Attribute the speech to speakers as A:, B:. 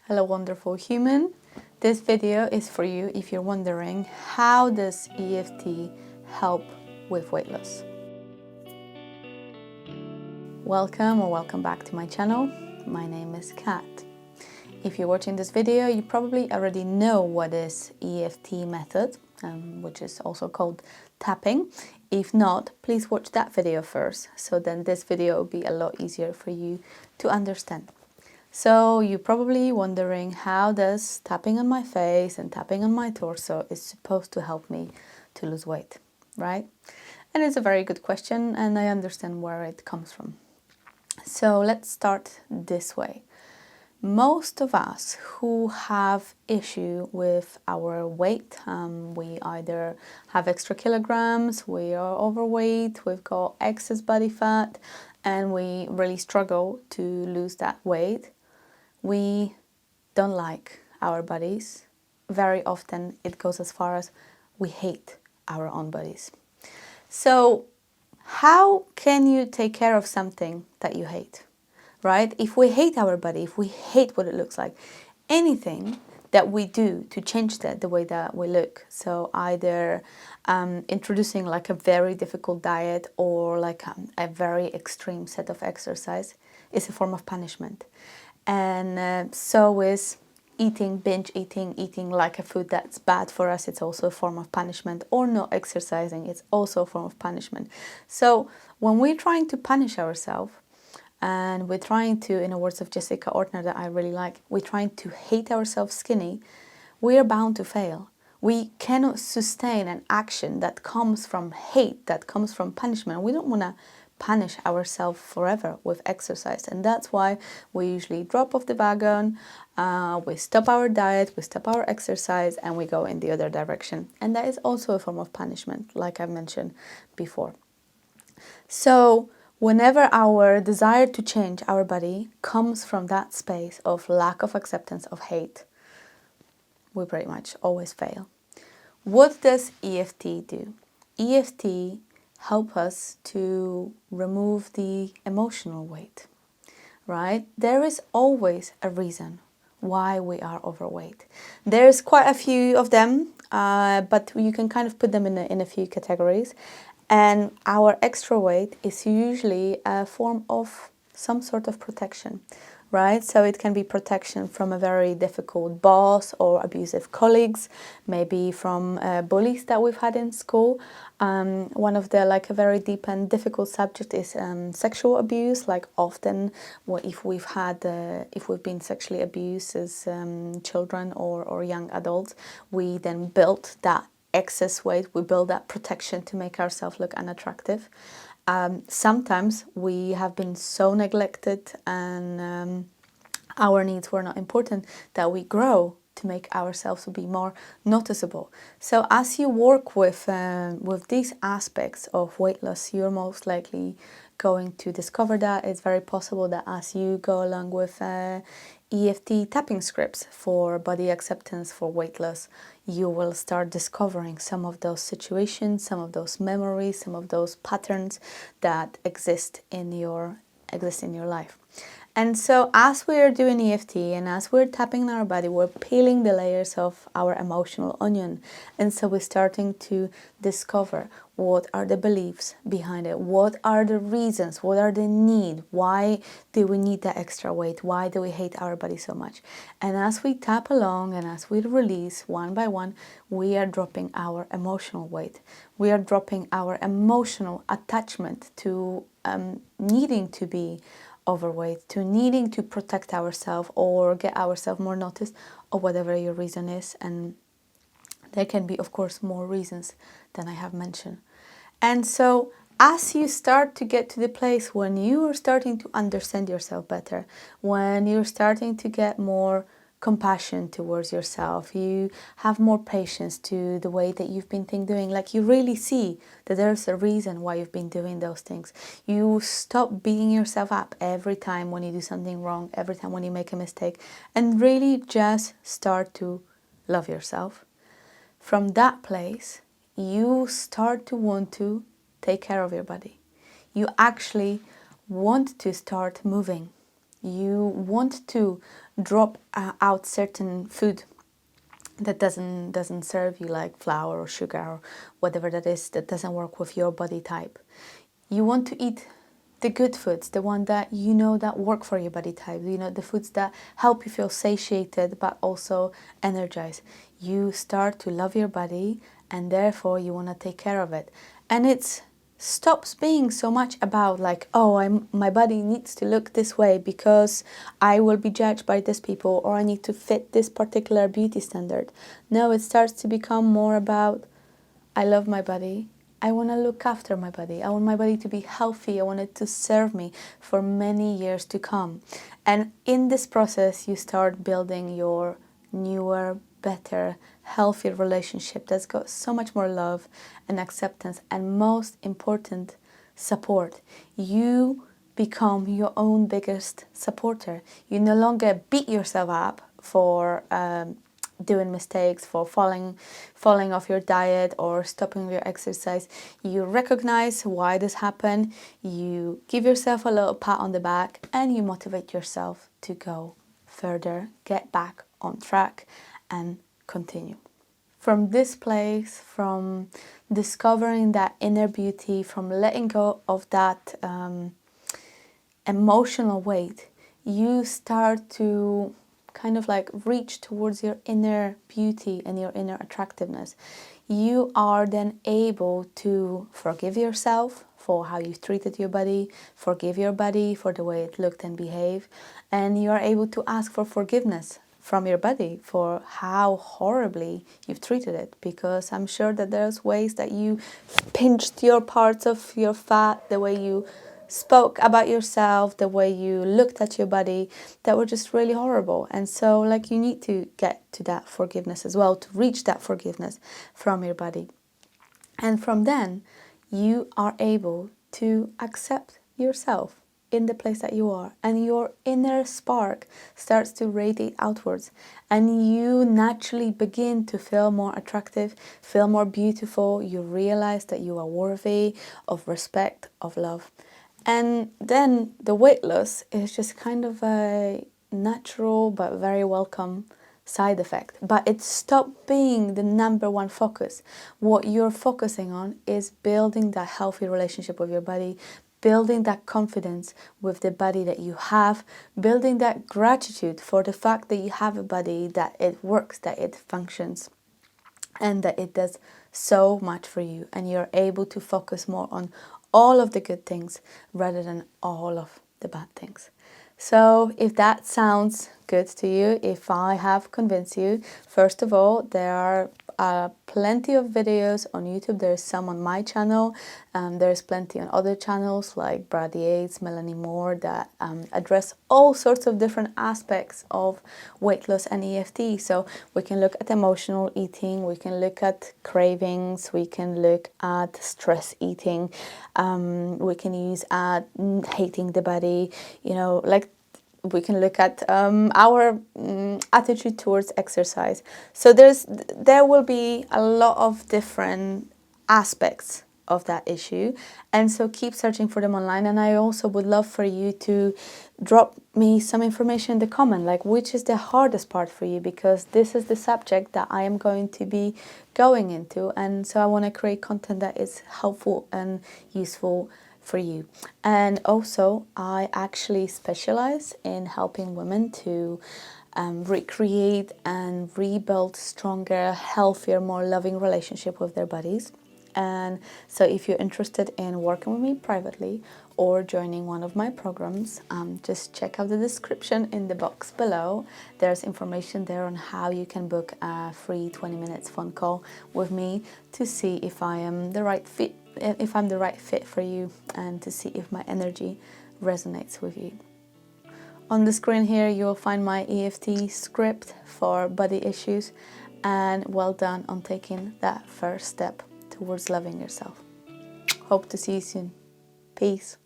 A: Hello wonderful human. This video is for you if you're wondering, how does EFT help with weight loss? Welcome or welcome back to my channel. My name is Kat. If you're watching this video, you probably already know what is EFT method, which is also called tapping. If not, please watch that video first, so then this video will be a lot easier for you to understand. So you're probably wondering, how does tapping on my face and tapping on my torso is supposed to help me to lose weight, right? And it's a very good question, and I understand where it comes from. So let's start this way. Most of us who have issue with our weight, we either have extra kilograms, we are overweight, we've got excess body fat, and we really struggle to lose that weight. We don't like our bodies. Very often it goes as far as we hate our own bodies. So how can you take care of something that you hate, right? If we hate our body, if we hate what it looks like, anything that we do to change the way that we look, so either introducing like a very difficult diet or like a very extreme set of exercise, is a form of punishment. And so is binge eating like a food that's bad for us. It's also a form of punishment. Or not exercising, it's also a form of punishment. So when we're trying to punish ourselves, and we're trying to, in the words of Jessica Ortner that I really like, we're trying to hate ourselves skinny, we are bound to fail. We cannot sustain an action that comes from hate, that comes from punishment. We don't want to punish ourselves forever with exercise, and that's why we usually drop off the wagon, we stop our diet, we stop our exercise, and we go in the other direction. And that is also a form of punishment, like I mentioned before. So whenever our desire to change our body comes from that space of lack of acceptance, of hate, we pretty much always fail. What does EFT do? EFT help us to remove the emotional weight, right? There is always a reason why we are overweight. There's quite a few of them, but you can kind of put them in a few categories. And our extra weight is usually a form of some sort of protection, right? So it can be protection from a very difficult boss or abusive colleagues, maybe from bullies that we've had in school. One of the a very deep and difficult subject is sexual abuse. Like often, if we've been sexually abused as children or young adults, we then built that excess weight, we build that protection to make ourselves look unattractive. Sometimes we have been so neglected and our needs were not important that we grow to make ourselves be more noticeable. So as you work with these aspects of weight loss, you're most likely going to discover that. It's very possible that as you go along with EFT tapping scripts for body acceptance, for weight loss, you will start discovering some of those situations, some of those memories, some of those patterns that exist in your life. And so as we're doing EFT and as we're tapping our body, we're peeling the layers of our emotional onion. And so we're starting to discover what are the beliefs behind it, what are the reasons, what are the needs, why do we need that extra weight, why do we hate our body so much. And as we tap along and as we release one by one, we are dropping our emotional weight. We are dropping our emotional attachment to needing to be overweight, to needing to protect ourselves or get ourselves more noticed, or whatever your reason is. And there can be, of course, more reasons than I have mentioned. And so as you start to get to the place when you are starting to understand yourself better, when you're starting to get more compassion towards yourself, you have more patience to the way that you've been doing, like you really see that there's a reason why you've been doing those things. You stop beating yourself up every time when you do something wrong, every time when you make a mistake, and really just start to love yourself. From that place, you start to want to take care of your body. You actually want to start moving. You want to drop out certain food that doesn't serve you, like flour or sugar or whatever that is, that doesn't work with your body type. You want to eat the good foods, the one that you know that work for your body type, you know, the foods that help you feel satiated but also energized. You start to love your body, and therefore you want to take care of it. And it stops being so much about like, oh, my body needs to look this way because I will be judged by these people, or I need to fit this particular beauty standard. No, it starts to become more about, I love my body. I want to look after my body. I want my body to be healthy. I want it to serve me for many years to come. And in this process, you start building your newer, better, healthier relationship that's got so much more love and acceptance, and most important, support. You become your own biggest supporter. You no longer beat yourself up for doing mistakes, for falling off your diet or stopping your exercise. You recognize why this happened, you give yourself a little pat on the back, and you motivate yourself to go further, get back on track, and continue. From this place, from discovering that inner beauty, from letting go of that emotional weight, you start to kind of like reach towards your inner beauty and your inner attractiveness. You are then able to forgive yourself for how you've treated your body, forgive your body for the way it looked and behaved, and you are able to ask for forgiveness from your body for how horribly you've treated it, because I'm sure that there's ways that you pinched your parts of your fat, the way you spoke about yourself, the way you looked at your body, that were just really horrible. And so like you need to get to that forgiveness as well, to reach that forgiveness from your body. And from then you are able to accept yourself in the place that you are, and your inner spark starts to radiate outwards, and you naturally begin to feel more attractive, feel more beautiful. You realize that you are worthy of respect, of love. And then the weight loss is just kind of a natural but very welcome side effect. But it stopped being the number one focus. What you're focusing on is building that healthy relationship with your body, building that confidence with the body that you have, building that gratitude for the fact that you have a body, that it works, that it functions, and that it does so much for you, and you're able to focus more on all of the good things rather than all of the bad things. So if that sounds good to you, if I have convinced you, first of all, there are plenty of videos on YouTube. There's some on my channel. There's plenty on other channels like Brady Yates, Melanie Moore, that address all sorts of different aspects of weight loss and EFT. So we can look at emotional eating, we can look at cravings, we can look at stress eating, we can use at hating the body, you know, like we can look at our attitude towards exercise. So there will be a lot of different aspects of that issue, and so keep searching for them online. And I also would love for you to drop me some information in the comment, like which is the hardest part for you, because this is the subject that I am going to be going into, and so I want to create content that is helpful and useful for you. And also I actually specialize in helping women to recreate and rebuild stronger, healthier, more loving relationship with their bodies. And so if you're interested in working with me privately or joining one of my programs, just check out the description in the box below. There's information there on how you can book a free 20 minutes phone call with me to see if I am the right fit, if I'm the right fit for you, and to see if my energy resonates with you. On the screen here you'll find my EFT script for body issues, and well done on taking that first step towards loving yourself. Hope to see you soon. Peace.